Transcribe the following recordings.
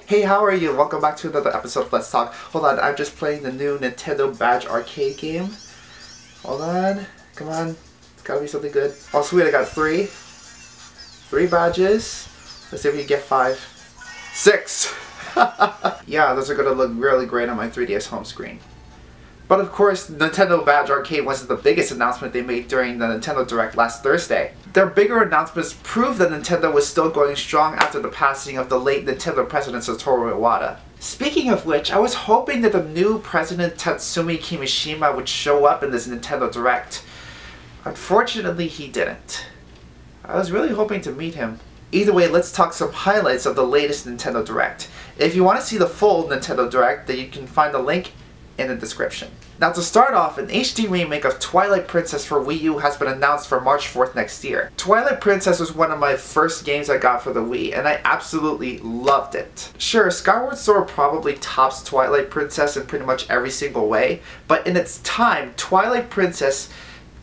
Hey, how are you? Welcome back to another episode of Let's Talk. Hold on, I'm just playing the new Nintendo Badge arcade game. Hold on, come on, it's gotta be something good. Oh sweet, I got three badges. Let's see if we can get 5. 6! Yeah, those are gonna look really great on my 3DS home screen. But of course, Nintendo Badge Arcade wasn't the biggest announcement they made during the Nintendo Direct last Thursday. Their bigger announcements proved that Nintendo was still going strong after the passing of the late Nintendo president Satoru Iwata. Speaking of which, I was hoping that the new president Tatsumi Kimishima would show up in this Nintendo Direct. Unfortunately, he didn't. I was really hoping to meet him. Either way, let's talk some highlights of the latest Nintendo Direct. If you want to see the full Nintendo Direct, then you can find the link in the description. Now to start off, an HD remake of Twilight Princess for Wii U has been announced for March 4th next year. Twilight Princess was one of my first games I got for the Wii, and I absolutely loved it. Sure, Skyward Sword probably tops Twilight Princess in pretty much every single way, but in its time, Twilight Princess,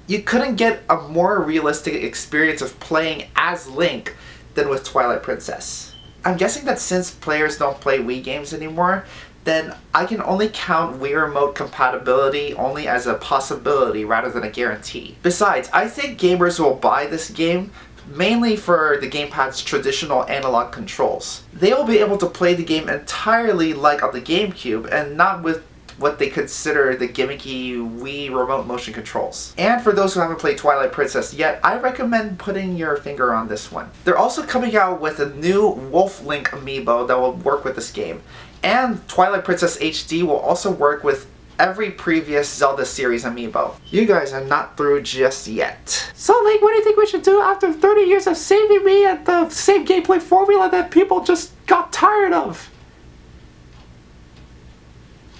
you couldn't get a more realistic experience of playing as Link than with Twilight Princess. I'm guessing that since players don't play Wii games anymore, then I can only count Wii Remote compatibility only as a possibility rather than a guarantee. Besides, I think gamers will buy this game mainly for the gamepad's traditional analog controls. They will be able to play the game entirely like on the GameCube and not with what they consider the gimmicky Wii Remote motion controls. And for those who haven't played Twilight Princess yet, I recommend putting your finger on this one. They're also coming out with a new Wolf Link amiibo that will work with this game. And Twilight Princess HD will also work with every previous Zelda series amiibo. You guys are not through just yet. So Link, what do you think we should do after 30 years of saving me at the same gameplay formula that people just got tired of?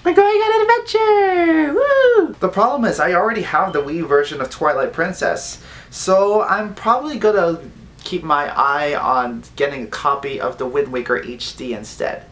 We're going on an adventure! Woo! The problem is I already have the Wii version of Twilight Princess, so I'm probably gonna keep my eye on getting a copy of the Wind Waker HD instead.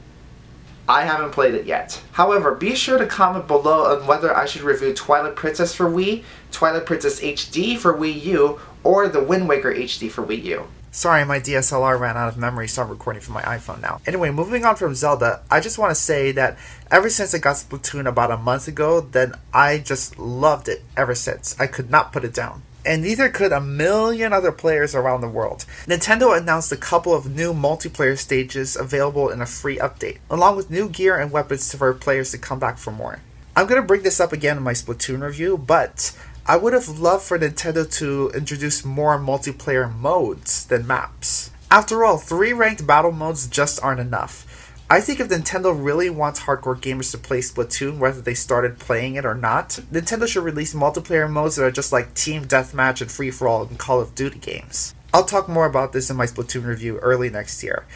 I haven't played it yet. However, be sure to comment below on whether I should review Twilight Princess for Wii, Twilight Princess HD for Wii U, or the Wind Waker HD for Wii U. Sorry, my DSLR ran out of memory, so I'm recording from my iPhone now. Anyway, moving on from Zelda, I just want to say that ever since I got Splatoon about a month ago, then I just loved it ever since. I could not put it down. And neither could a million other players around the world. Nintendo announced a couple of new multiplayer stages available in a free update, along with new gear and weapons for players to come back for more. I'm going to bring this up again in my Splatoon review, but I would have loved for Nintendo to introduce more multiplayer modes than maps. After all, 3 ranked battle modes just aren't enough. I think if Nintendo really wants hardcore gamers to play Splatoon, whether they started playing it or not, Nintendo should release multiplayer modes that are just like Team Deathmatch and Free-for-All in Call of Duty games. I'll talk more about this in my Splatoon review early next year.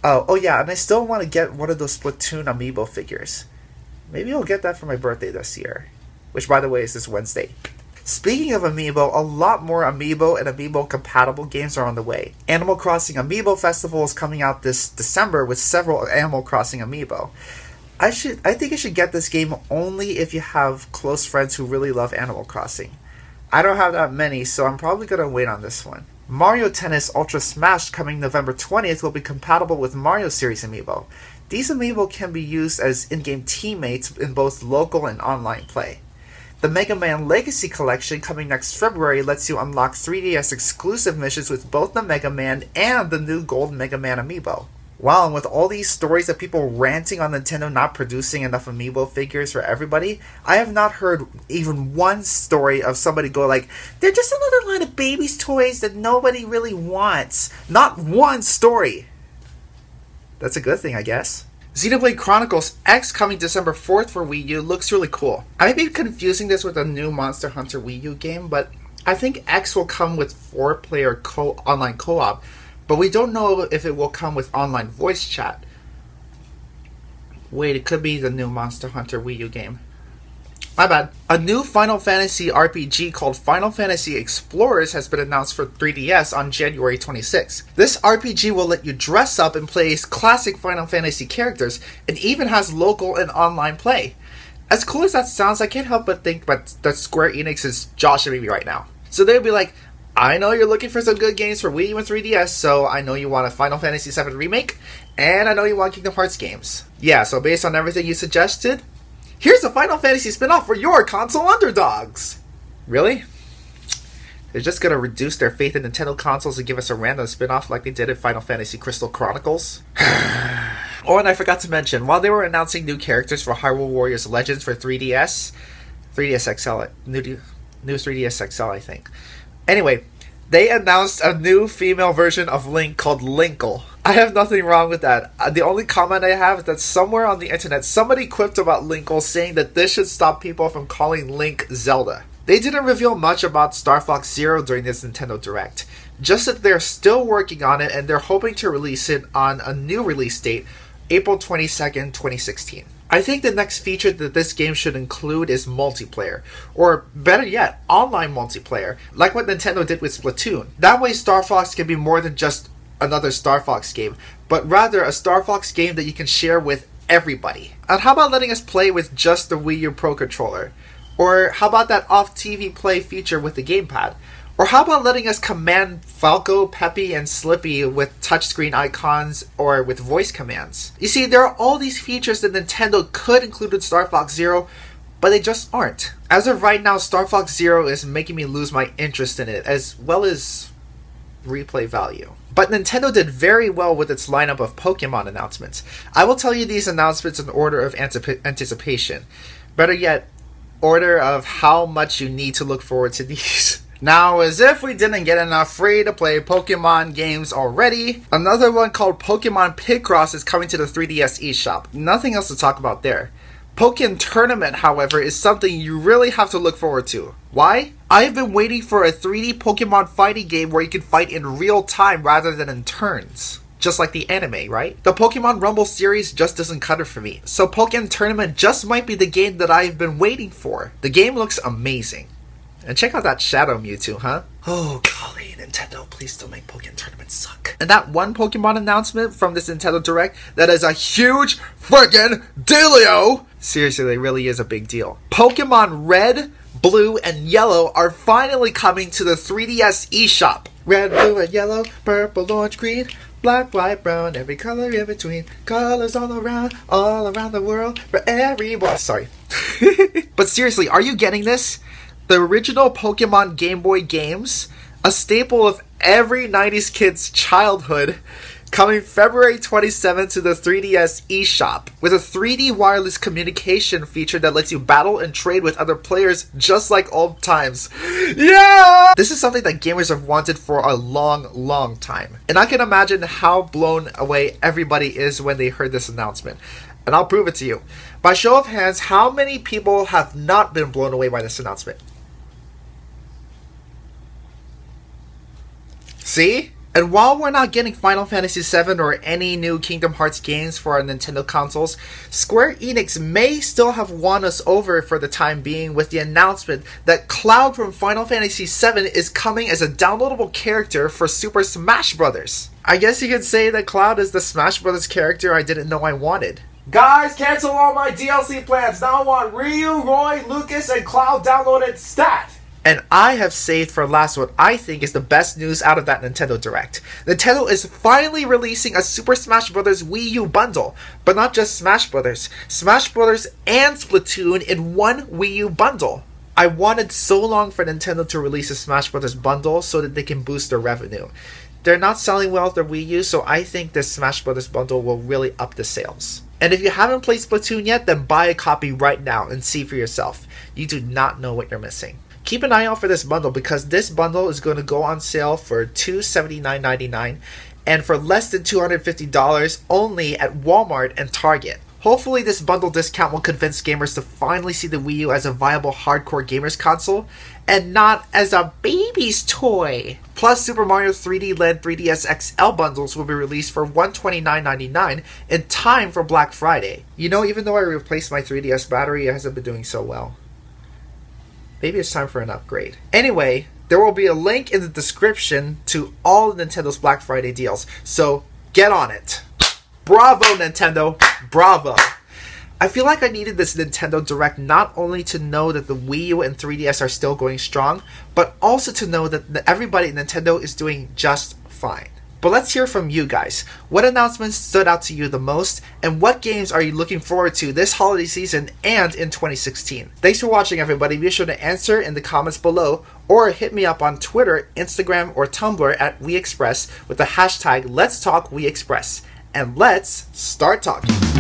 Oh yeah, and I still want to get one of those Splatoon amiibo figures. Maybe I'll get that for my birthday this year, which by the way is this Wednesday. Speaking of amiibo, a lot more amiibo and amiibo compatible games are on the way. Animal Crossing Amiibo Festival is coming out this December with several Animal Crossing amiibo. I think you should get this game only if you have close friends who really love Animal Crossing. I don't have that many, so I'm probably gonna wait on this one. Mario Tennis Ultra Smash coming November 20th will be compatible with Mario Series amiibo. These amiibo can be used as in-game teammates in both local and online play. The Mega Man Legacy Collection coming next February lets you unlock 3DS exclusive missions with both the Mega Man and the new Gold Mega Man amiibo. Wow, and with all these stories of people ranting on Nintendo not producing enough amiibo figures for everybody, I have not heard even one story of somebody go like, they're just another line of babies' toys that nobody really wants. Not one story! That's a good thing, I guess. Xenoblade Chronicles X coming December 4th for Wii U looks really cool. I may be confusing this with a new Monster Hunter Wii U game, but I think X will come with 4-player online co-op, but we don't know if it will come with online voice chat. Wait, it could be the new Monster Hunter Wii U game. My bad. A new Final Fantasy RPG called Final Fantasy Explorers has been announced for 3DS on January 26. This RPG will let you dress up and play classic Final Fantasy characters, and even has local and online play. As cool as that sounds, I can't help but think that Square Enix is joshing me right now. So they'll be like, I know you're looking for some good games for Wii U and 3DS, so I know you want a Final Fantasy VII Remake, and I know you want Kingdom Hearts games. Yeah, so based on everything you suggested, here's a Final Fantasy spin-off for your console underdogs! Really? They're just gonna reduce their faith in Nintendo consoles and give us a random spin-off like they did in Final Fantasy Crystal Chronicles? Oh, and I forgot to mention, while they were announcing new characters for Hyrule Warriors Legends for 3DS XL, new 3DS XL, I think. Anyway, they announced a new female version of Link called Linkle. I have nothing wrong with that. The only comment I have is that somewhere on the internet, somebody quipped about Linkle saying that this should stop people from calling Link Zelda. They didn't reveal much about Star Fox Zero during this Nintendo Direct. Just that they're still working on it and they're hoping to release it on a new release date, April 22nd, 2016. I think the next feature that this game should include is multiplayer, or better yet, online multiplayer, like what Nintendo did with Splatoon. That way Star Fox can be more than just another Star Fox game, but rather a Star Fox game that you can share with everybody. And how about letting us play with just the Wii U Pro Controller? Or how about that off-TV play feature with the gamepad? Or how about letting us command Falco, Peppy, and Slippy with touchscreen icons or with voice commands? You see, there are all these features that Nintendo could include in Star Fox Zero, but they just aren't. As of right now, Star Fox Zero is making me lose my interest in it, as well as replay value. But Nintendo did very well with its lineup of Pokemon announcements. I will tell you these announcements in order of anticipation. Better yet, order of how much you need to look forward to these. Now, as if we didn't get enough free-to-play Pokemon games already, another one called Pokemon Picross is coming to the 3DS eShop. Nothing else to talk about there. Pokken Tournament, however, is something you really have to look forward to. Why? I've been waiting for a 3D Pokemon fighting game where you can fight in real time rather than in turns. Just like the anime, right? The Pokemon Rumble series just doesn't cut it for me, so Pokken Tournament just might be the game that I've been waiting for. The game looks amazing. And check out that Shadow Mewtwo, huh? Oh, golly, Nintendo, please don't make Pokken Tournament suck. And that one Pokemon announcement from this Nintendo Direct that is a huge friggin' dealio! Seriously, it really is a big deal. Pokemon Red, Blue, and Yellow are finally coming to the 3DS eShop. Red, blue, and yellow, purple, orange, green, black, white, brown, every color in between. Colors all around the world, for everyone. Sorry. But seriously, are you getting this? The original Pokemon Game Boy games, a staple of every 90s kid's childhood, coming February 27th to the 3DS eShop, with a 3D wireless communication feature that lets you battle and trade with other players just like old times. Yeah! This is something that gamers have wanted for a long time. And I can imagine how blown away everybody is when they heard this announcement. And I'll prove it to you. By show of hands, how many people have not been blown away by this announcement? See? And while we're not getting Final Fantasy VII or any new Kingdom Hearts games for our Nintendo consoles, Square Enix may still have won us over for the time being with the announcement that Cloud from Final Fantasy VII is coming as a downloadable character for Super Smash Bros. I guess you could say that Cloud is the Smash Bros. Character I didn't know I wanted. Guys, cancel all my DLC plans. Now I want Ryu, Roy, Lucas, and Cloud downloaded stat. And I have saved for last what I think is the best news out of that Nintendo Direct. Nintendo is finally releasing a Super Smash Bros. Wii U bundle. But not just Smash Bros. Smash Bros. And Splatoon in one Wii U bundle. I wanted so long for Nintendo to release a Smash Bros. Bundle so that they can boost their revenue. They're not selling well with their Wii U, so I think this Smash Bros. Bundle will really up the sales. And if you haven't played Splatoon yet, then buy a copy right now and see for yourself. You do not know what you're missing. Keep an eye out for this bundle because this bundle is going to go on sale for $279.99 and for less than $250 only at Walmart and Target. Hopefully this bundle discount will convince gamers to finally see the Wii U as a viable hardcore gamers console and not as a baby's toy. Plus, Super Mario 3D Land 3DS XL bundles will be released for $129.99 in time for Black Friday. You know, even though I replaced my 3DS battery, it hasn't been doing so well. Maybe it's time for an upgrade. Anyway, there will be a link in the description to all of Nintendo's Black Friday deals, so get on it. Bravo, Nintendo. Bravo. I feel like I needed this Nintendo Direct not only to know that the Wii U and 3DS are still going strong, but also to know that everybody at Nintendo is doing just fine. But let's hear from you guys. What announcements stood out to you the most, and what games are you looking forward to this holiday season and in 2016? Thanks for watching, everybody. Be sure to answer in the comments below, or hit me up on Twitter, Instagram, or Tumblr at WiiXpress with the hashtag Let's Talk WiiXpress. And let's start talking.